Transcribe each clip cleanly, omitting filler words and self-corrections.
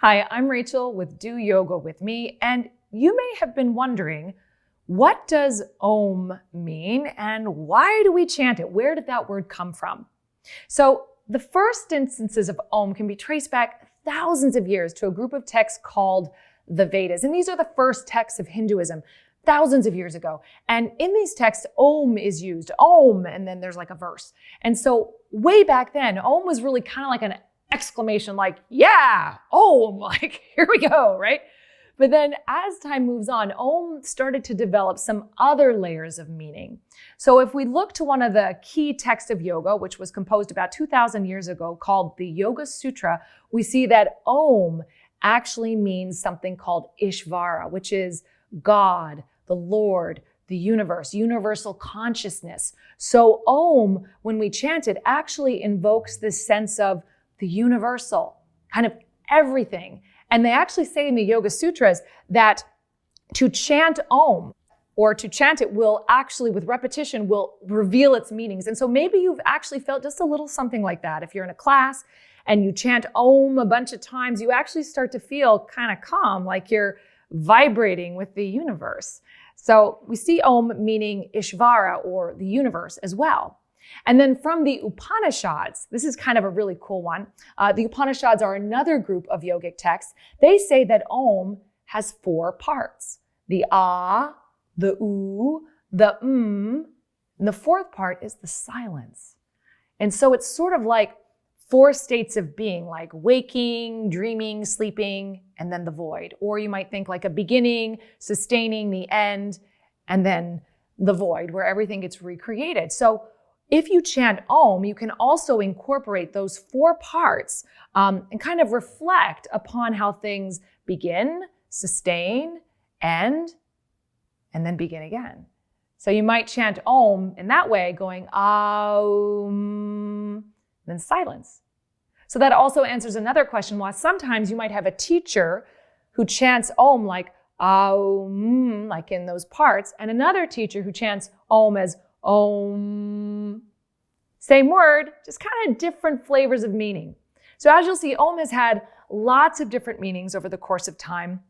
Hi, I'm Rachel with Do Yoga With Me, and you may have been wondering, what does Om mean and why do we chant it? Where did that word come from? So the first instances of Om can be traced back thousands of years to a group of texts called the Vedas. And these are the first texts of Hinduism, thousands of years ago. And in these texts, Om is used, Om, and then there's like a verse. And so way back then, Om was really kind of like an exclamation, like, yeah, Om, like, here we go, right? But then as time moves on, Om started to develop some other layers of meaning. So if we look to one of the key texts of yoga, which was composed about 2,000 years ago, called the Yoga Sutra, we see that Om actually means something called Ishvara, which is God, the Lord, the universe, universal consciousness. So Om, when we chant it, actually invokes this sense of the universal, kind of everything. And they actually say in the Yoga Sutras that to chant Om, or to chant it, will actually, with repetition, will reveal its meanings. And so maybe you've actually felt just a little something like that. If you're in a class and you chant Om a bunch of times, you actually start to feel kind of calm, like you're vibrating with the universe. So we see Om meaning Ishvara, or the universe, as well. And then from the Upanishads, this is kind of a really cool one. The Upanishads are another group of yogic texts. They say that Om has 4 parts: the Ah, the U, the and the 4th part is the silence. And so it's sort of like 4 states of being, like waking, dreaming, sleeping, and then the void. Or you might think like a beginning, sustaining, the end, and then the void, where everything gets recreated. So if you chant Om, you can also incorporate those 4 parts and kind of reflect upon how things begin, sustain, end, and then begin again. So you might chant Om in that way, going Aum, then silence. So that also answers another question. While sometimes you might have a teacher who chants Om like Aum, like in those parts, and another teacher who chants Om as Om. Same word, just kind of different flavors of meaning. So as you'll see, Om has had lots of different meanings over the course of time.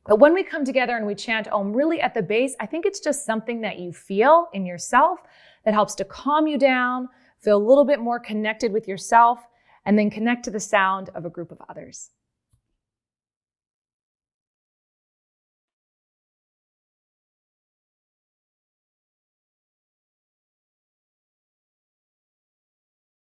But when we come together and we chant Om, really at the base, I think it's just something that you feel in yourself that helps to calm you down, feel a little bit more connected with yourself, and then connect to the sound of a group of others.